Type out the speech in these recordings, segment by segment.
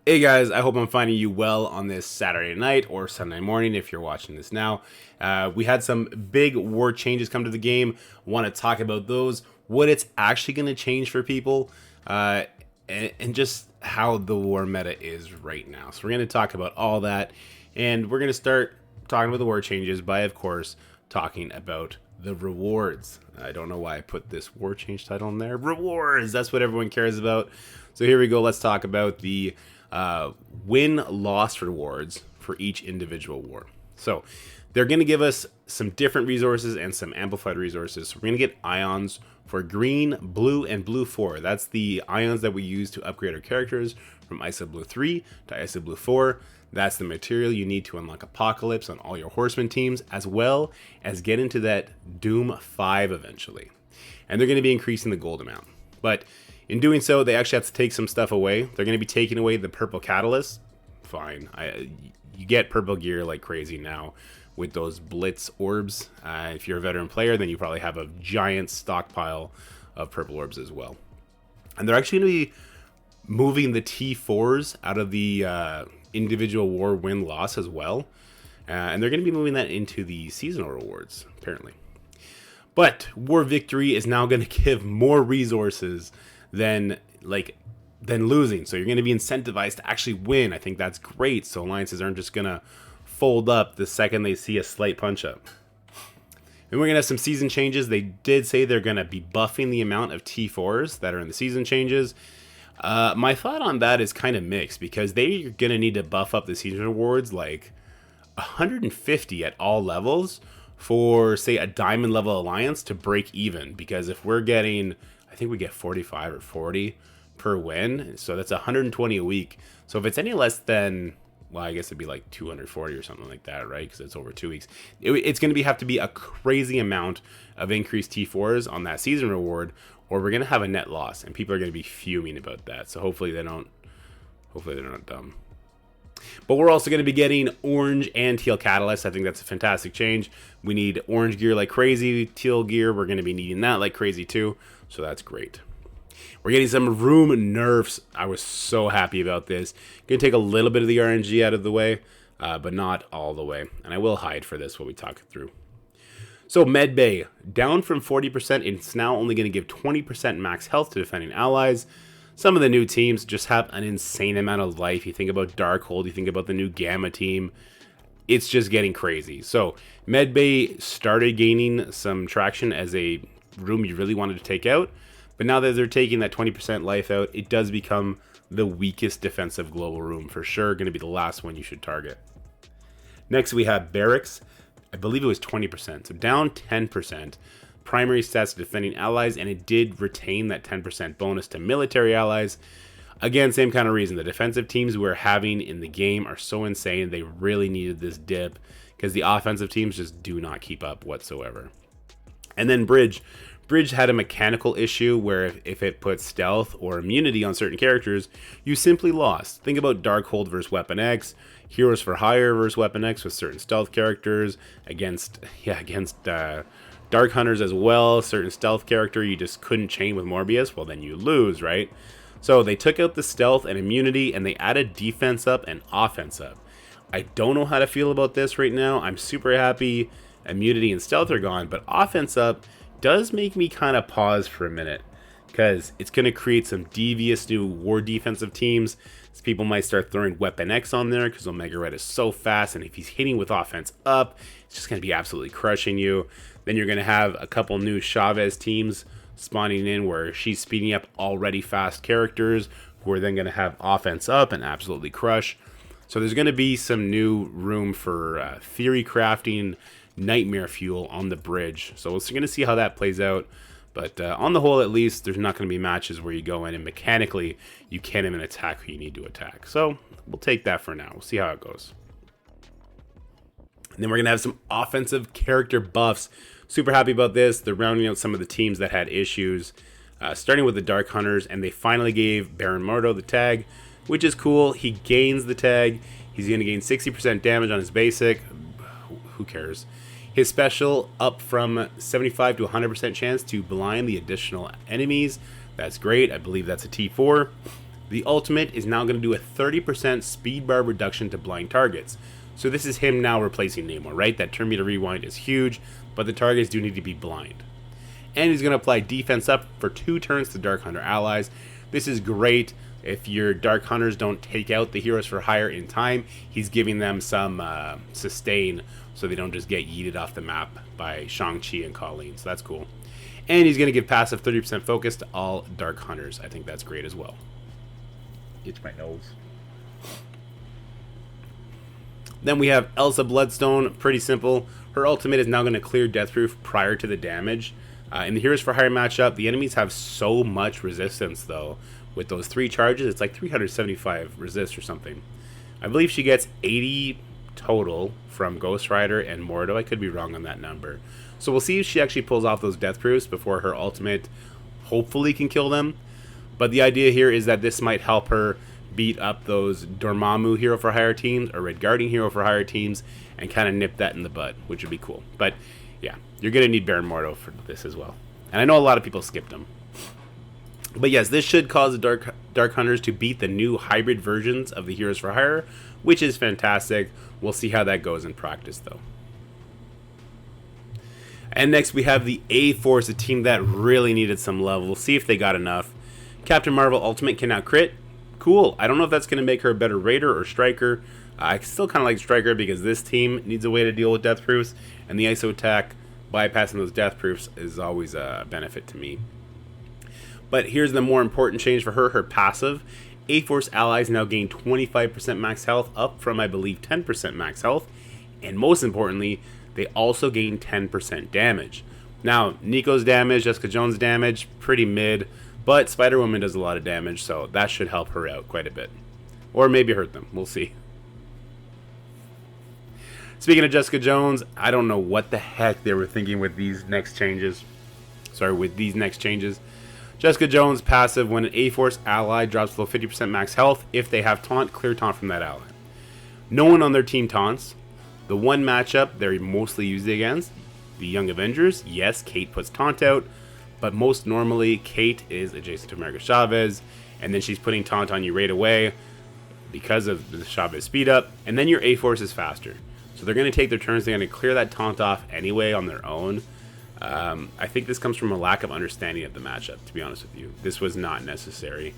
Hey guys, I hope I'm finding you well on this Saturday night or Sunday morning if you're watching this now. We had some big war changes come to the game. Want to talk about those, what it's actually going to change for people, and just how the war meta is right now. So we're going to talk about all that, and we're going to start talking about the war changes by, of course, talking about the rewards. I don't know why I put this war change title in there. Rewards, that's what everyone cares about. So here we go. Let's talk about the win-loss rewards for each individual war. So they're going to give us some different resources and some amplified resources. So we're going to get ions for green, blue, and blue 4. That's the ions that we use to upgrade our characters from ISO Blue 3 to ISO Blue 4. That's the material you need to unlock Apocalypse on all your horseman teams, as well as get into that Doom 5 eventually. And they're going to be increasing the gold amount. But in doing so, they actually have to take some stuff away. They're going to be taking away the purple catalyst. Fine. You get purple gear like crazy now with those blitz orbs. If you're a veteran player, then you probably have a giant stockpile of purple orbs as well. And they're actually going to be moving the T4s out of the individual war win-loss as well. And they're going to be moving that into the seasonal rewards, apparently. But war victory is now going to give more resources than losing. So you're going to be incentivized to actually win. I think that's great. So alliances aren't just going to fold up the second they see a slight punch up. And we're going to have some season changes. They did say they're going to be buffing the amount of T4s that are in the season changes. My thought on that is kind of mixed, because they're going to need to buff up the season rewards like 150 at all levels for, say, a diamond level alliance to break even. Because if we're getting, I think we get 45 or 40 per win, so that's 120 a week. So if it's any less than, well, I guess it'd be like 240 or something like that, right? Because it's over 2 weeks. It's going to have to be a crazy amount of increased T4s on that season reward, or we're going to have a net loss, and people are going to be fuming about that. So hopefully they're not dumb. But we're also going to be getting orange and teal catalysts. I think that's a fantastic change. We need orange gear like crazy. Teal gear, we're going to be needing that like crazy too. So that's great. We're getting some room nerfs. I was so happy about this. Going to take a little bit of the RNG out of the way, but not all the way. And I will hide for this while we talk it through. So Medbay, down from 40%, it's now only going to give 20% max health to defending allies. Some of the new teams just have an insane amount of life. You think about Darkhold, you think about the new Gamma team. It's just getting crazy. So Medbay started gaining some traction as a room you really wanted to take out. But now that they're taking that 20% life out, it does become the weakest defensive global room for sure. Going to be the last one you should target. Next we have Barracks. I believe it was 20%, so down 10%. Primary stats to defending allies, and it did retain that 10% bonus to military allies. Again, same kind of reason. The defensive teams we're having in the game are so insane. They really needed this dip because the offensive teams just do not keep up whatsoever. And then Bridge. Bridge had a mechanical issue where if it puts stealth or immunity on certain characters, you simply lost. Think about Darkhold versus Weapon X, Heroes for Hire versus Weapon X with certain stealth characters, against Darkhunters as well, certain stealth character you just couldn't chain with Morbius, well then you lose, right? So they took out the stealth and immunity and they added defense up and offense up. I don't know how to feel about this right now. I'm super happy immunity and stealth are gone, but offense up does make me kind of pause for a minute, because it's going to create some devious new war defensive teams. So people might start throwing Weapon X on there because Omega Red is so fast, and if he's hitting with offense up, it's just going to be absolutely crushing you. Then you're going to have a couple new Chavez teams spawning in where she's speeding up already fast characters who are then going to have offense up and absolutely crush. So there's going to be some new room for theory crafting, nightmare fuel on the bridge. So we're going to see how that plays out. But on the whole, at least, there's not going to be matches where you go in and mechanically you can't even attack who you need to attack. So we'll take that for now. We'll see how it goes. And then we're going to have some offensive character buffs. Super happy about this. They're rounding out some of the teams that had issues, starting with the Darkhunters, and they finally gave Baron Mordo the tag, which is cool. He gains the tag. He's going to gain 60% damage on his basic. Who cares? His special up from 75 to 100% chance to blind the additional enemies. That's great. I believe that's a T4. The ultimate is now going to do a 30% speed bar reduction to blind targets. So this is him now replacing Namor, right? That turn meter rewind is huge, but the targets do need to be blind. And he's going to apply defense up for 2 turns to Dark Hunter allies. This is great if your Dark Hunters don't take out the heroes for hire in time. He's giving them some sustain so they don't just get yeeted off the map by Shang-Chi and Colleen. So that's cool. And he's going to give passive 30% focus to all Dark Hunters. I think that's great as well. Itch my nose. Then we have Elsa Bloodstone. Pretty simple. Her ultimate is now going to clear Deathproof prior to the damage. In the Heroes for Hire matchup, the enemies have so much resistance, though. With those 3 charges, it's like 375 resist or something. I believe she gets 80 total from Ghost Rider and Mordo. I could be wrong on that number. So we'll see if she actually pulls off those Deathproofs before her ultimate hopefully can kill them. But the idea here is that this might help her beat up those Dormammu Hero for Hire teams or Red Guardian Hero for Hire teams and kind of nip that in the bud, which would be cool. But yeah, you're going to need Baron Mordo for this as well. And I know a lot of people skipped them. But yes, this should cause the Dark Hunters to beat the new hybrid versions of the Heroes for Hire, which is fantastic. We'll see how that goes in practice, though. And next we have the A-Force, a team that really needed some love. We'll see if they got enough. Captain Marvel Ultimate can now crit. Cool. I don't know if that's going to make her a better Raider or Striker. I still kind of like Striker because this team needs a way to deal with Deathproofs, and the ISO attack bypassing those Deathproofs is always a benefit to me. But here's the more important change for her passive. A-Force allies now gain 25% max health, up from, I believe, 10% max health. And most importantly, they also gain 10% damage. Now, Nico's damage, Jessica Jones' damage, pretty mid, but Spider-Woman does a lot of damage, so that should help her out quite a bit. Or maybe hurt them, we'll see. Speaking of Jessica Jones, I don't know what the heck they were thinking with these next changes. Jessica Jones passive: when an A-Force ally drops below 50% max health, if they have taunt, clear taunt from that ally. No one on their team taunts. The one matchup they're mostly used against, the Young Avengers, yes, Kate puts taunt out, but most normally Kate is adjacent to America Chavez, and then she's putting taunt on you right away because of the Chavez speed up, and then your A-Force is faster. So they're going to take their turns, they're going to clear that taunt off anyway on their own. I think this comes from a lack of understanding of the matchup, to be honest with you. This was not necessary.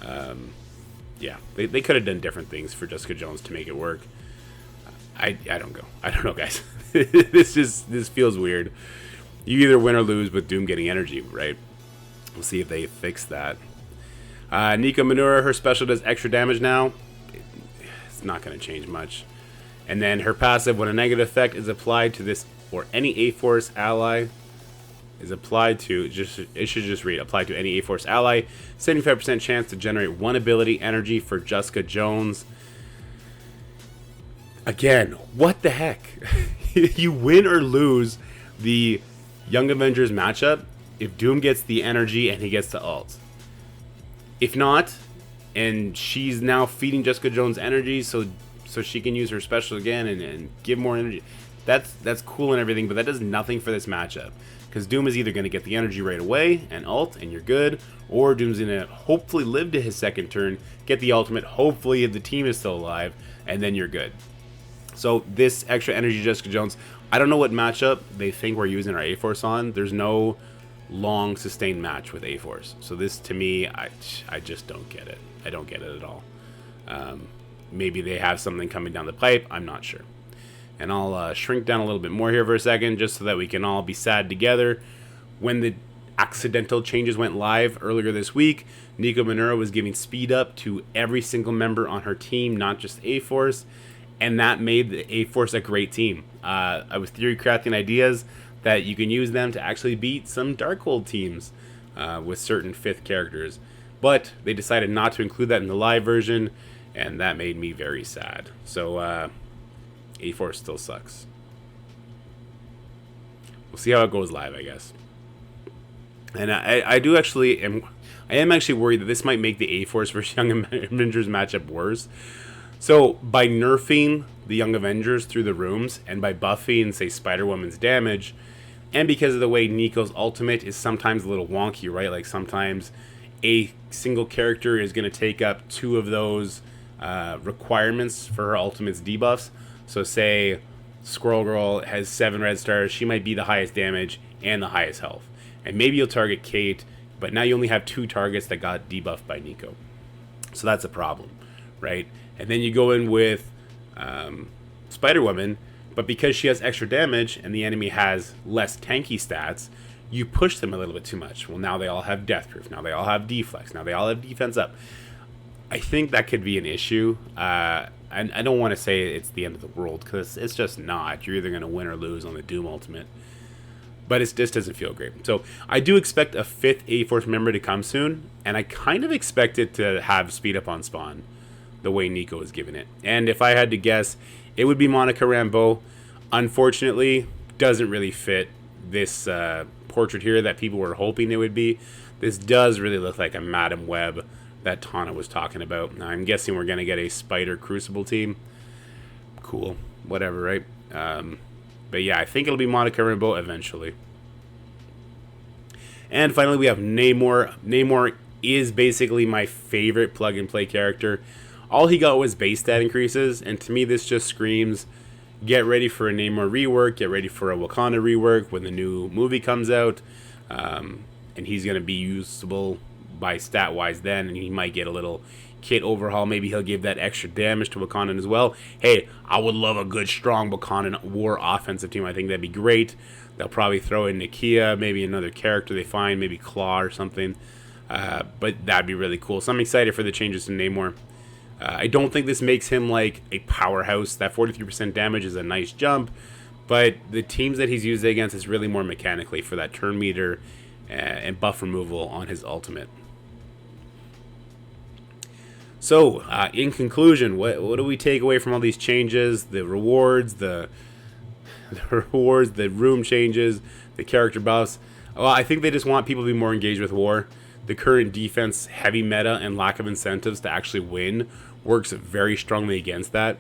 Yeah, they could have done different things for Jessica Jones to make it work. I don't know, guys. This feels weird. You either win or lose with Doom getting energy, right? We'll see if they fix that. Nico Manura, her special does extra damage now. It's not going to change much. And then her passive: when a negative effect is applied to this or any A-Force ally is applied to, it should just read, applied to any A-Force ally, 75% chance to generate 1 ability energy for Jessica Jones. Again, what the heck? You win or lose the Young Avengers matchup if Doom gets the energy and he gets the ult. If not, and she's now feeding Jessica Jones energy so she can use her special again and give more energy. That's cool and everything, but that does nothing for this matchup. Because Doom is either going to get the energy right away and ult and you're good, or Doom's going to hopefully live to his second turn, get the ultimate, hopefully if the team is still alive, and then you're good. So this extra energy Jessica Jones, I don't know what matchup they think we're using our A-Force on. There's no long sustained match with A-Force. So this, to me, I just don't get it. I don't get it at all. Maybe they have something coming down the pipe. I'm not sure. And I'll shrink down a little bit more here for a second, just so that we can all be sad together. When the accidental changes went live earlier this week, Nico Manura was giving speed up to every single member on her team, not just A-Force, and that made the A-Force a great team. I was theory crafting ideas that you can use them to actually beat some Darkhold teams with certain 5th characters. But they decided not to include that in the live version, and that made me very sad. So, A-Force still sucks. We'll see how it goes live, I guess. And I am actually worried that this might make the A-Force versus Young Avengers matchup worse. So by nerfing the Young Avengers through the rooms and by buffing, say, Spider-Woman's damage, and because of the way Nico's ultimate is sometimes a little wonky, right? Like sometimes a single character is going to take up 2 of those requirements for her ultimate's debuffs. So say Squirrel Girl has 7 red stars, she might be the highest damage and the highest health. And maybe you'll target Kate, but now you only have 2 targets that got debuffed by Nico. So that's a problem, right? And then you go in with Spider-Woman, but because she has extra damage and the enemy has less tanky stats, you push them a little bit too much. Well, now they all have Deathproof, now they all have Deflex, now they all have Defense Up. I think that could be an issue. And I don't want to say it's the end of the world, because it's just not. You're either going to win or lose on the Doom Ultimate. But it just doesn't feel great. So I do expect a 5th A-Force member to come soon, and I kind of expect it to have speed up on spawn, the way Nico is giving it. And if I had to guess, it would be Monica Rambeau. Unfortunately, doesn't really fit this portrait here that people were hoping it would be. This does really look like a Madam Web that Tana was talking about. Now, I'm guessing we're going to get a Spider Crucible team. Cool. Whatever, right? But yeah, I think it'll be Monica Rambeau eventually. And finally, we have Namor. Namor is basically my favorite plug-and-play character. All he got was base stat increases, and to me this just screams, get ready for a Namor rework, get ready for a Wakanda rework when the new movie comes out, and he's going to be usable by stat-wise then, and he might get a little kit overhaul. Maybe he'll give that extra damage to Wakandan as well. Hey, I would love a good, strong Wakandan war offensive team. I think that'd be great. They'll probably throw in Nakia, maybe another character they find, maybe Claw or something. But that'd be really cool. So I'm excited for the changes to Namor. I don't think this makes him like a powerhouse. That 43% damage is a nice jump, but the teams that he's used against is really more mechanically for that turn meter and buff removal on his ultimate. So, in conclusion, what do we take away from all these changes? The rewards, the room changes, the character buffs. Well, I think they just want people to be more engaged with war. The current defense heavy meta and lack of incentives to actually win works very strongly against that.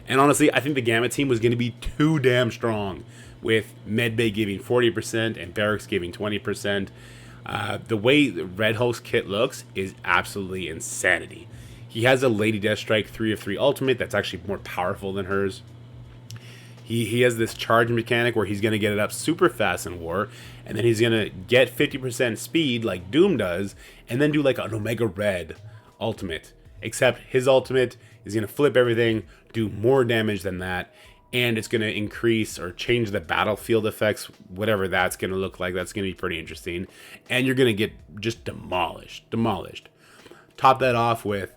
And honestly, I think the Gamma team was going to be too damn strong, with Medbay giving 40% and Barracks giving 20%. The way Red Hulk's kit looks is absolutely insanity. He has a Lady Deathstrike 3 of 3 ultimate that's actually more powerful than hers. He has this charge mechanic where he's going to get it up super fast in war, and then he's going to get 50% speed like Doom does, and then do like an Omega Red ultimate. Except his ultimate is going to flip everything, do more damage than that, and it's going to increase or change the battlefield effects, whatever that's going to look like. That's going to be pretty interesting. And you're going to get just demolished. Top that off with,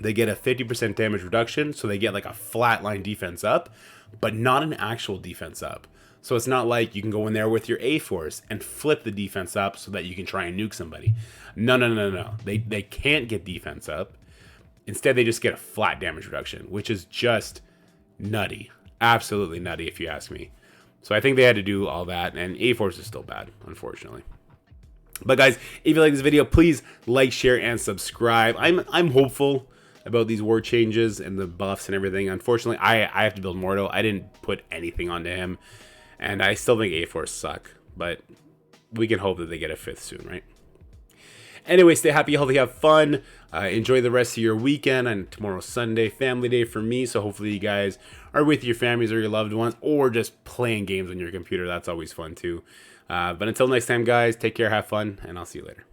they get a 50% damage reduction, so they get like a flatline defense up, but not an actual defense up. So it's not like you can go in there with your A-Force and flip the defense up so that you can try and nuke somebody. No. They can't get defense up. Instead, they just get a flat damage reduction, which is just nutty. Absolutely nutty, if you ask me. So I think they had to do all that, and A-Force is still bad, unfortunately. But guys, if you like this video, please like, share, and subscribe. I'm hopeful about these war changes and the buffs and everything. Unfortunately, I have to build WarO. I didn't put anything onto him, and I still think A-Force suck, but we can hope that they get a 5th soon, right? Anyway, stay happy, healthy, have fun. Enjoy the rest of your weekend, and tomorrow's Sunday, family day for me, so hopefully you guys are with your families or your loved ones, or just playing games on your computer. That's always fun too. But until next time, guys, take care, have fun, and I'll see you later.